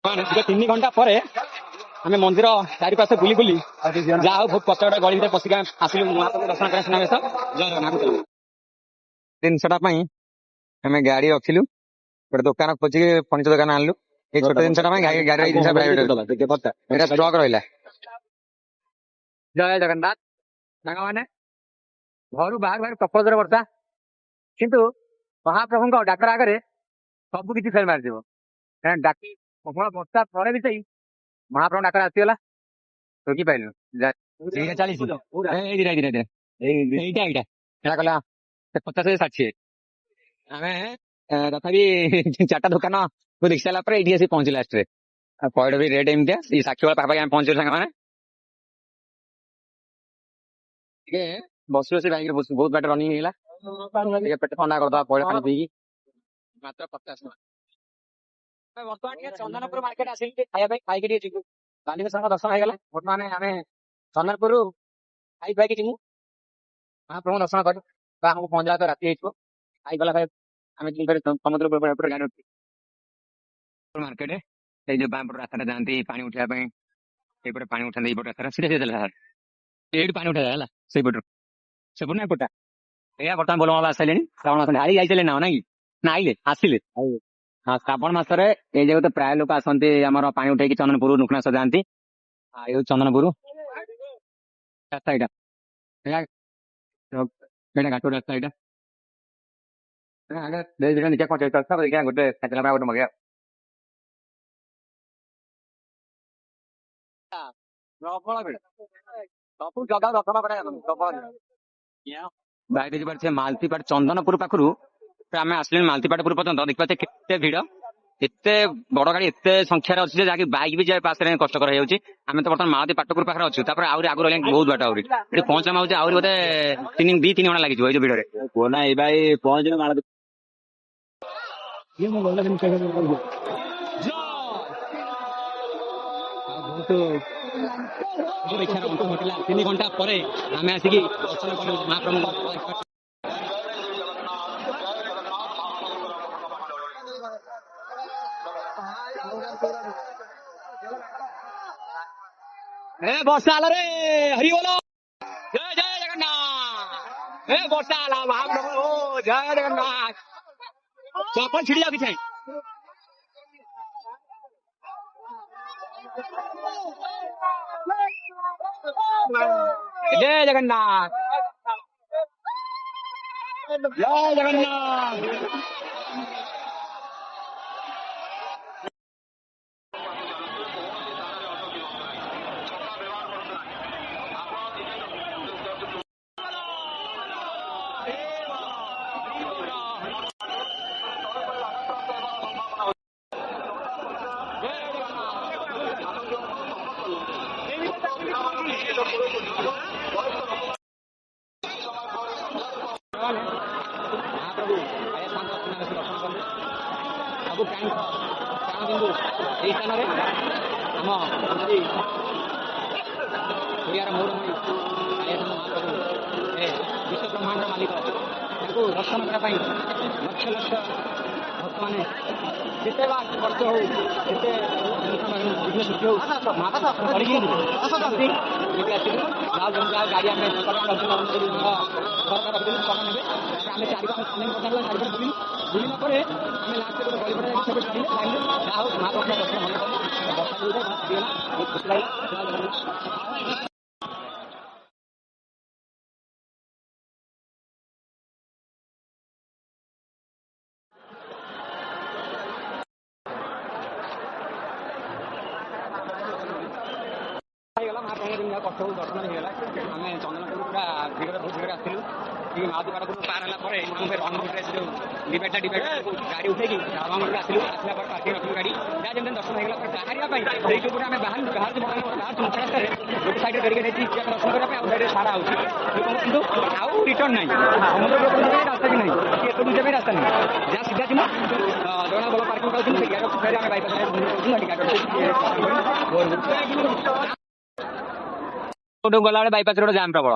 3 ଘଣ୍ଟା ପରେ ଆମେ ମନ୍ଦିର ଚାରିପାଖେ ବୁଲି ବୁଲି ଯାହା ହଉ ବହୁତ କଷ୍ଟ ଗଳି ଭିତରେ ପଶିକି ଆସିଲୁ ମହାପ୍ରଭୁ ଦର୍ଶନ କରିବା ସୁନାବେଶ। ଜୟ ଜଗନ୍ନାଥ। ଜିନିଷଟା ପାଇଁ ଆମେ ଗାଡି ରଖିଲୁ, ଗୋଟେ ଦୋକାନ ଖୋଜିକି ଫର୍ଣ୍ଣିଚର ଦୋକାନ ଆଣିଲୁ। ଏଇ ଛୋଟ ଜିନିଷଟା ପାଇଁ ଗାଡିର ଏଇ ଜିନିଷ ଏଇଟା ଷ୍ଟକ୍ ରହିଲା। ଜୟ ଜଗନ୍ନାଥ। ସାଙ୍ଗମାନେ ଘରୁ ବାହାରୁ ପ୍ରବଳ ବର୍ଷା, କିନ୍ତୁ ମହାପ୍ରଭୁଙ୍କ ଡାକରା ଆଗରେ ସବୁ କିଛି ଫେଲ ମାରିଯିବ। ଡାକି ପ୍ରବଳ ବର୍ଷା ପରେ ବି ସେଇ ମହାପ୍ରଭୁ ଡାକରା ଆସିଗଲା, ଠକି ପାଇଲୁ। ଏଇଟା କଲା 50-60 ଆମେ ତଥାପି 4ଟା ଦୋକାନ ଦେଖି ସାରିଲା ପରେ ଏଇଠି ଆସି ପହଞ୍ଚିଲା ଲାଷ୍ଟରେ। ପଇଡ ବି ରେଟ୍ ଏମିତିଆ, ଏଇ 60 ବେଳ ପାଖାପାଖି ଆମେ ପହଞ୍ଚିଲୁ ସାଙ୍ଗମାନେ। ଟିକେ ବସି ବସି ବାଇକରେ ବହୁତ ବାଟ ରନିଂ ହେଇଗଲା, ଟିକେ ପେଟ ଥଣ୍ଡା କରିଦବା ପଇଡ ପାଣି ପିଇକି। ମାତ୍ର 50 ଟଙ୍କା। ବର୍ତ୍ତମାନ ଟିକେ ଚନ୍ଦନପୁର ମାର୍କେଟ ଆସିଲି ଟିକେ ଖାଇବା ପାଇଁ, ଖାଇକି ଟିକେ ଯିବୁ। ବାଲିବେଶ୍ୱରଙ୍କ ଦର୍ଶନ ହେଇଗଲା, ବର୍ତ୍ତମାନ ଆମେ ଚନ୍ଦନପୁରରୁ ଖାଇ ପାଇକି ଯିବୁ ମହାପ୍ରଭୁଙ୍କ ଦର୍ଶନ କରି। ଆମକୁ ପହଞ୍ଚିଲା ତ ରାତି ହେଇଯିବ। ଖାଇଗଲା ଆମେ ସମୁଦ୍ର ଗାଡି ମାର୍କେଟ ସେଇ ଯୋଉ ବାଁ ପଟ ରାସ୍ତାଟା ଯାଆନ୍ତି ପାଣି ଉଠିବା ପାଇଁ, ସେଇପଟେ ପାଣି ଉଠାନ୍ତି ଏଇପଟ ରାସ୍ତାଟା ସିଧା ସିଧା ଦେଲା ଏଇଠୁ ପାଣି ଉଠାଯାଏ ହେଲା ସେଇପଟରୁ ସେପଟ ନା ଏପଟା। ଏଇଆ ବର୍ତ୍ତମାନ ବୋଲ ବାବା ଆସିଲେଣି, ଶ୍ରାବଣ ମାସ ଆଇ ଯାଇଥିଲେ ନା ନାଇଁ ନା ଆଇଲେ ଆସିଲେ। ହଁ ଶ୍ରାବଣ ମାସରେ ଏଇ ଜାଗାରେ ତ ପ୍ରାୟ ଲୋକ ଆସନ୍ତି ଆମର ପାଣି ଉଠେଇକି ଚନ୍ଦନପୁର ନୁକୁଣାସ ଯାଆନ୍ତି। ଏଇ ଚନ୍ଦନପୁର ରାସ୍ତା ଏଇଟା ଘାଟ ରାସ୍ତା ଏଇଟା ଗୋଟେ ଗୋଟେ ମଗେଇବା। ସବୁ ଜଗା ବାଇରେ ଯିବାର ସେ ମାଲତିପାଟ ଚନ୍ଦନପୁର ପାଖରୁ ଆମେ ଆସିଲେ ମାଲତିପାଟପୁର ପର୍ଯ୍ୟନ୍ତ ଦେଖିପାରୁଛେ କେତେ ଭିଡ, ଏତେ ବଡ ଗାଡି ଏତେ ସଂଖ୍ୟାରେ ଅଛି ଯେ ଯାହାକି ବାଇକ୍ ବି ଯିବା ପାଶରେ କଷ୍ଟକର ହେଇଯାଉଛି। ଆମେ ତ ବର୍ତ୍ତମାନ ମାଳତୀପାଟପୁର ପାଖରେ ଅଛୁ, ତାପରେ ଆହୁରି ଆଗରୁ ରହିଲାଣି ବହୁତ ବାଟ, ଆହୁରି ଏଠି ପହଞ୍ଚିଲା ହଉଛି ଆହୁରି ବୋଧେ 2-3 ଘଣ୍ଟା ଲାଗିଯିବ ଏଇ ଯୋଉ ଭିଡରେ। କୁହନା ଏଇ ଭାଇ ପହଞ୍ଚିଲେ ମାଳତୀ ଘଟିଲା 3 ଘଣ୍ଟା ପରେ ଆମେ ଆସିକି ଦର୍ଶନ କଲୁ ମହାପ୍ରଭୁଙ୍କୁ। ବର୍ଷା ହେଲା ରେ, ହରି ବୋଲ, ଜୟ ଜୟ ଜଗନ୍ନାଥ। ବର୍ଷା ହେଲା ମହାପ୍ରଭୁ, ଜୟ ଜଗନ୍ନାଥ। ଚପଲ ଛିଡି ଯାଉ କିଛି ଜୟ ଜଗନ୍ନାଥ, ଜୟ ଜଗନ୍ନାଥ। ସବୁ ପ୍ରାଣୀଙ୍କର ପ୍ରାଣବିନ୍ଦୁ ଏହି ସ୍ଥାନରେ ଆମ ଓଡ଼ିଆର ମୌରମଣି ମହାପ୍ରଭୁ ବିଶ୍ୱ ବ୍ରହ୍ମାଣ୍ଡ ମାଲିକ, ତାଙ୍କୁ ଦର୍ଶନ କରିବା ପାଇଁ ଲକ୍ଷ ଲକ୍ଷ ଭକ୍ତମାନେ ଯେତେ ବା ଖର୍ଚ୍ଚ ହଉ, ଯେତେ ବିଘ୍ନ ସୃଷ୍ଟି ହଉ କରିକି ଆସିଲୁ। ଯାଉ ଗାଡି ଆମେ ସରକାର ରଖିଥିଲୁ, ଆମେ ଚାରିପଟେ ବୁଲିଲୁ। ବୁଲିଲା ପରେ ଆମେ ଲାଷ୍ଟ ଗୋଟେ ଗଳିପଟେ ସେପଟେ ଛାଡ଼ିଲେ, ଯାହା ହଉ ମହାପ୍ରଭୁଙ୍କ ଦର୍ଶନ ଭଲ କଲୁ। ବର୍ଷା ହେଇଗଲା, ବହୁତ ଖୁସି ଲାଗିଲା। କଷ୍ଟ ହଉ ଦର୍ଶନ ହେଇଗଲା। ଆମେ ଚନ୍ଦନପୁର ପୁରା ଭିଡ଼ରେ ବହୁତ ଭିଡ଼ରେ ଆସିଥିଲୁ। ଟିକେ ମାଳତୀପାଟପୁର ପାର ହେଲା ପରେ ଡିବେଟ୍ଟା ଗାଡ଼ି ଉଠେଇକି ରାମମନ୍ଦିର ଆସିଲୁ। ଆସିଲା ପରେ ପାର୍କିଂ ରଖିଲୁ ଗାଡ଼ି, ଯାହା ଯେମିତି ଦର୍ଶନ ହେଇଗଲା। ପରେ ବାହାରିବା ପାଇଁ ସେଇ ଯୋଉ ଆମେ ବାହାରୁଛୁ ମୁଖ୍ୟ ରାସ୍ତାରେ ଗୋଟେ ସାଇଡରେ ବେରିକେଡ୍ ହେଇଛି ଦର୍ଶନ କରିବା ପାଇଁ, ଆଉ ସାଇଡରେ ସାରା ହଉଛି କିନ୍ତୁ ଆଉ ରିଟର୍ନ ନାହିଁ। ସମୁଦ୍ର ରାସ୍ତା ବି ନାହିଁ, ଏପଟୁ ଯିବା ପାଇଁ ରାସ୍ତା ନାହିଁ, ଯାହା ସିଧା ଯିବ ଜଣେ ଭଲ ପାର୍କିଂ ପାଉଛନ୍ତି ସେ ଗାଡ଼ି ଫେରି ଆମେ ବାଇପାସ୍ ଗଲାବେଳେ ବାଇପାସ୍ ରୋଡ୍ ଜାମ୍ ପ୍ରବଳ।